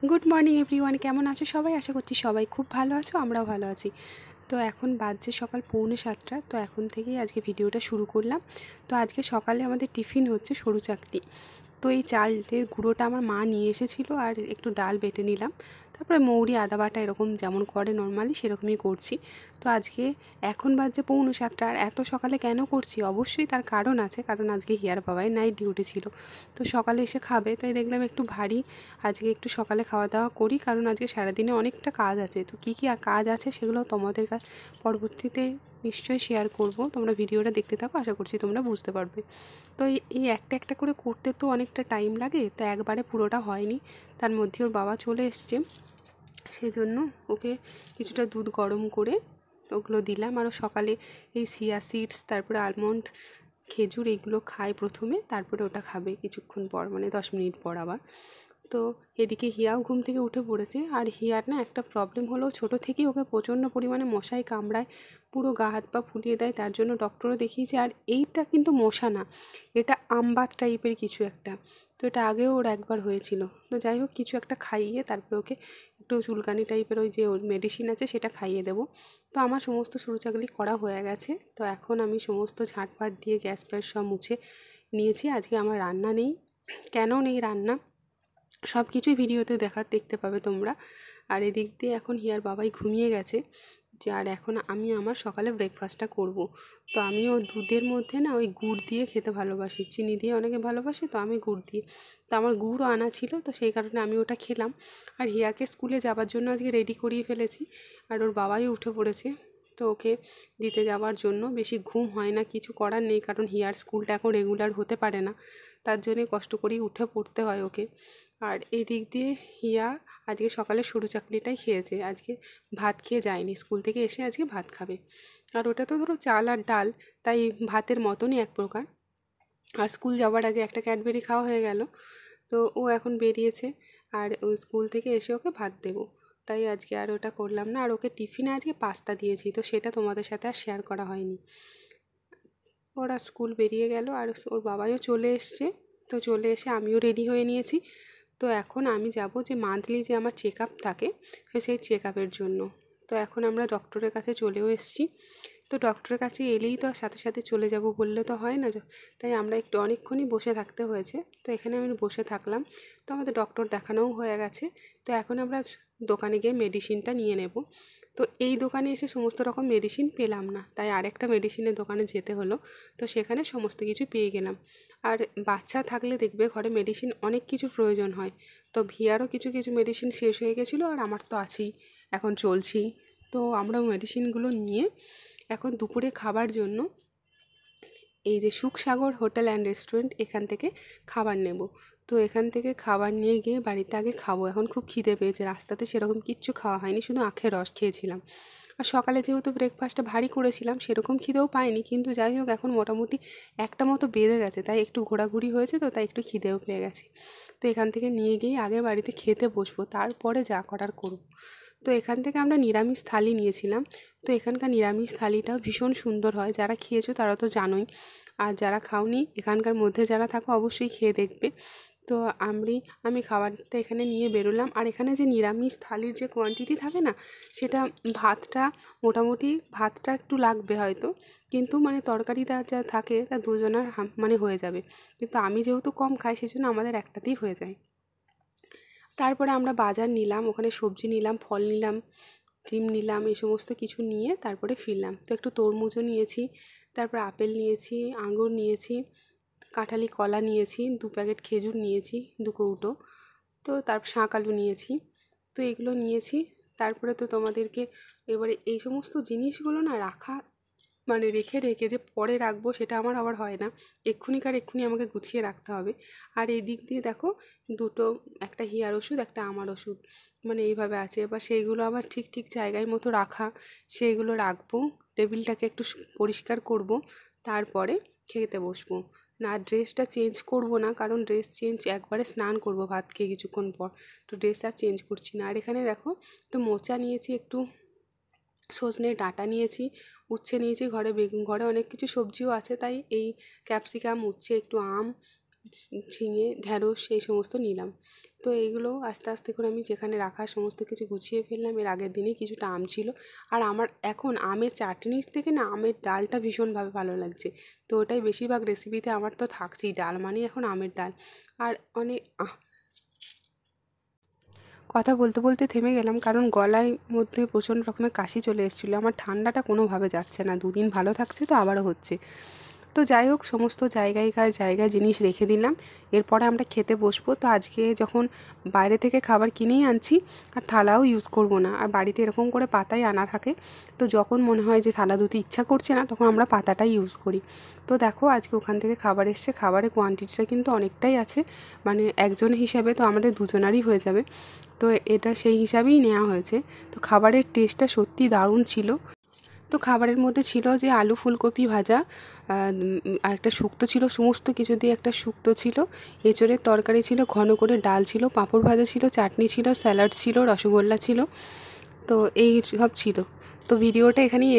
Good morning everyone, কেমন আছো সবাই? আশা করছি সবাই খুব ভালো আছো, আমরাও ভালো আছি। তো এখন বাজছে সকাল 6:45। তো এখন থেকেই আজকে ভিডিওটা শুরু করলাম। তো আজকে সকালে আমাদের টিফিন হচ্ছে সরু চাকরি। তো এই চালের গুঁড়োটা আমার মা নিয়ে এসেছিলো, আর একটু ডাল বেটে নিলাম, তারপরে মৌরি আদা বাটা এরকম যেমন করে নর্মালি সেরকমই করছি। তো আজকে এখন বাজছে 6:45, আর এত সকালে কেন করছি? অবশ্যই তার কারণ আছে, কারণ আজকে হিয়ার বাবাই নাইট ডিউটি ছিল। তো সকালে এসে খাবে, তাই দেখলাম একটু ভারী আজকে একটু সকালে খাওয়া দাওয়া করি, কারণ আজকে সারাদিনে অনেকটা কাজ আছে। তো কী কী কাজ আছে সেগুলো তোমাদের কাছে পরবর্তীতে নিশ্চয়ই শেয়ার করব। তোমরা ভিডিওটা দেখতে থাকো, আশা করছি তোমরা বুঝতে পারবে। তো এই একটা একটা করে করতে তো অনেকটা টাইম লাগে, তো একবারে পুরোটা হয়নি। তার মধ্যে ওর বাবা চলে এসছে, সেজন্য ওকে কিছুটা দুধ গরম করে ওগুলো দিলাম। আরও সকালে এই চিয়া সিডস, তারপরে আলমন্ড, খেজুর এইগুলো খায় প্রথমে, তারপরে ওটা খাবে কিছুক্ষণ পর, মানে 10 মিনিট পর আবার। তো এদিকে হিয়াও ঘুম থেকে উঠে পড়েছে। আর হিয়ার না একটা প্রবলেম হলো, ছোটো থেকেই ওকে প্রচণ্ড পরিমাণে মশায় কামড়ায়, পুরো গা হাত পা ফুলিয়ে দেয়। তার জন্য ডক্টরও দেখিয়েছে। আর এইটা কিন্তু মশা না, এটা আমবাত টাইপের কিছু একটা। তো এটা আগেও ওর একবার হয়েছিল। তো যাই হোক, কিছু একটা খাইয়ে তারপরে ওকে একটু চুলকানি টাইপের ওই যে ওর মেডিসিন আছে সেটা খাইয়ে দেবো। তো আমার সমস্ত সরুচাকলি করা হয়ে গেছে। তো এখন আমি সমস্ত ঝাঁটফাট দিয়ে গ্যাস ফ্যাস সব মুছে নিয়েছি। আজকে আমার রান্না নেই। কেন নেই রান্না সব কিছুই ভিডিওতে দেখতে পাবে তোমরা। আর এদিক দিয়ে এখন হিয়ার বাবাই ঘুমিয়ে গেছে, যে আর এখন আমি আমার সকালে ব্রেকফাস্টটা করব। তো আমিও দুধের মধ্যে না ওই গুড় দিয়ে খেতে ভালোবাসি, চিনি দিয়ে অনেকে ভালোবাসে, তো আমি গুড় দিয়ে। তো আমার গুড়ও আনা ছিল, তো সেই কারণে আমি ওটা খেলাম। আর হিয়াকে স্কুলে যাওয়ার জন্য আজকে রেডি করিয়ে ফেলেছি। আর ওর বাবাই উঠে পড়েছে, তো ওকে দিতে যাওয়ার জন্য। বেশি ঘুম হয় না, কিছু করার নেই, কারণ হিয়ার স্কুলটা এখন রেগুলার হতে পারে না, তার জন্যে কষ্ট করেই উঠে পড়তে হয় ওকে। আর এই দিক দিয়ে হিয়া আজকে সকালে সরু চাকলিটাই খেয়েছে, আজকে ভাত খেয়ে যায়নি। স্কুল থেকে এসে আজকে ভাত খাবে। আর ওটা তো ধরো চাল আর ডাল, তাই ভাতের মতনই এক প্রকার। আর স্কুল যাওয়ার আগে একটা ক্যাডবেরি খাওয়া হয়ে গেল। তো ও এখন বেরিয়েছে, আর ওই স্কুল থেকে এসে ওকে ভাত দেবো, তাই আজকে আর ওটা করলাম না। আর ওকে টিফিনে আজকে পাস্তা দিয়েছি, তো সেটা তোমাদের সাথে আর শেয়ার করা হয়নি। ওরা স্কুল বেরিয়ে গেল, আর ওর বাবাইও চলে এসছে। তো চলে এসে আমিও রেডি হয়ে নিয়েছি। তো এখন আমি যাব যে মান্থলি যে আমার চেক আপ থাকে, সেই চেক আপের জন্য। তো এখন আমরা ডক্টরের কাছে চলেও এসেছি। তো ডক্টরের কাছে এলেই তো সাথে সাথে চলে যাব বললে তো হয় না, তাই আমরা একটু অনেকক্ষণই বসে থাকতে হয়েছে। তো এখানে আমি বসে থাকলাম। তো আমাদের ডক্টর দেখানোও হয়ে গেছে। তো এখন আমরা দোকানে গিয়ে মেডিসিনটা নিয়ে নেব। তো এই দোকানে এসে সমস্ত রকম মেডিসিন পেলাম না, তাই আরেকটা মেডিসিনের দোকানে যেতে হলো। তো সেখানে সমস্ত কিছু পেয়ে গেলাম। আর বাচ্চা থাকলে দেখবে ঘরে মেডিসিন অনেক কিছু প্রয়োজন হয়। তো ভিয়ারও কিছু কিছু মেডিসিন শেষ হয়ে গেছিলো, আর আমার তো আছেই, এখন চলছি। তো আমরা মেডিসিনগুলো নিয়ে এখন দুপুরে খাবার জন্য এই যে সুখসাগর হোটেল অ্যান্ড রেস্টুরেন্ট, এখান থেকে খাবার নেব। তো এখান থেকে খাবার নিয়ে গিয়ে বাড়িতে আগে খাবো। এখন খুব খিদে পেয়েছে, রাস্তাতে সেরকম কিচ্ছু খাওয়া হয়নি, শুধু আখের রস খেয়েছিলাম। আর সকালে যেহেতু ব্রেকফাস্টটা ভারী করেছিলাম, সেরকম খিদেও পাইনি, কিন্তু যাই হোক এখন মোটামুটি একটা মতো বেড়ে গেছে, তাই একটু ঘোরাঘুরি হয়েছে, তো তাই একটু খিদেও পেয়ে গেছে। তো এখান থেকে নিয়ে গিয়ে আগে বাড়িতে খেতে বসবো, তারপরে যা করার করব। তো এখান থেকে আমরা নিরামিষ থালি নিয়েছিলাম। তো এখানকার নিরামিষ থালিটাও ভীষণ সুন্দর হয়, যারা খেয়েছো তারা তো জানোই, আর যারা খাওনি এখানকার মধ্যে যারা থাকো অবশ্যই খেয়ে দেখবে। তো আমি খাবারটা এখানে নিয়ে বেরোলাম। আর এখানে যে নিরামিষ থালির যে কোয়ান্টিটি থাকে না, সেটা ভাতটা মোটামুটি ভাতটা একটু লাগবে হয়তো, কিন্তু মানে তরকারিটা যা থাকে তা দুজনের মানে হয়ে যাবে। কিন্তু আমি যেহেতু কম খাই, সেজন্য আমাদের একটাতেই হয়ে যায়। তারপরে আমরা বাজার নিলাম, ওখানে সবজি নিলাম, ফল নিলাম, ডিম নিলাম, এই সমস্ত কিছু নিয়ে তারপরে ফিরলাম। তো একটু তরমুজও নিয়েছি, তারপর আপেল নিয়েছি, আঙুর নিয়েছি, কাঁঠালি কলা নিয়েছি, 2 প্যাকেট খেজুর নিয়েছি, 2 কৌটো। তো তারপর শাঁক আলু নিয়েছি। তো এগুলো নিয়েছি। তারপরে তো তোমাদেরকে এবারে এই সমস্ত জিনিসগুলো না রাখা, মানে রেখে রেখে যে পরে রাখবো সেটা আমার আবার হয় না, এক্ষুনি আমাকে গুছিয়ে রাখতে হবে। আর এই দিক দিয়ে দেখো দুটো, একটা হিয়ার ওষুধ, একটা আমার ওষুধ, মানে এইভাবে আছে। এবার সেইগুলো আবার ঠিক ঠিক জায়গায় মতো রাখা, সেইগুলো রাখবো। টেবিলটাকে একটু পরিষ্কার করব, তারপরে খেতে বসবো। না, ড্রেসটা চেঞ্জ করব না, কারণ ড্রেস চেঞ্জ একবারে স্নান করব ভাত খেয়ে কিছুক্ষণ পর, তো ড্রেস আর চেঞ্জ করছি না। আর এখানে দেখো একটু মোচা নিয়েছি, একটু সজনের ডাঁটা নিয়েছি, উচ্ছে নিয়েছি, ঘরে বেগুন, ঘরে অনেক কিছু সবজিও আছে, তাই এই ক্যাপসিকাম, উচ্ছে, একটু আম, ঝিঙে, ঢ্যাঁড়স এই সমস্ত নিলাম। তো এইগুলো আস্তে আস্তে করে আমি যেখানে রাখার সমস্ত কিছু গুছিয়ে ফেললাম। এর আগের দিনে কিছুটা আম ছিল, আর আমার এখন আমের চাটনির থেকে না আমের ডালটা ভীষণভাবে ভালো লাগছে। তো ওটাই বেশিরভাগ রেসিপিতে আমার তো থাকছেই, ডাল মানে এখন আমের ডাল। আর অনেক কথা বলতে বলতে থেমে গেলাম, কারণ গলায় মধ্যে প্রচণ্ড রকমের কাশি চলে এসেছিলো। আমার ঠান্ডাটা কোনোভাবে যাচ্ছে না, দুদিন ভালো থাকছে তো আবারও হচ্ছে। তো যাই হোক, সমস্ত জায়গায় জিনিস রেখে দিলাম। এরপরে আমরা খেতে বসবো। তো আজকে যখন বাইরে থেকে খাবার কিনেই আনছি, আর থালাও ইউজ করব না, আর বাড়িতে এরকম করে পাতাই আনা থাকে। তো যখন মনে হয় যে থালা ধুতে ইচ্ছা করছে না, তখন আমরা পাতাটাই ইউজ করি। তো দেখো আজকে ওখান থেকে খাবার এসছে, খাবারের কোয়ান্টিটিটা কিন্তু অনেকটাই আছে, মানে একজন হিসাবে তো আমাদের দুজনারই হয়ে যাবে। তো এটা সেই হিসাবেই নেওয়া হয়েছে। তো খাবারের টেস্টটা সত্যি দারুণ ছিল। তো খাবারের মধ্যে ছিল যে আলু ফুলকপি ভাজা, আর একটা শুক্তো ছিল, সমস্ত কিছু দিয়ে একটা শুক্তো ছিল, এঁচোড়ের তরকারি ছিল, ঘন করে ডাল ছিল, পাঁপড় ভাজা ছিল, চাটনি ছিল, স্যালাড ছিল, রসগোল্লা ছিল। তো এই সব ছিল। তো ভিডিওটা এখানেই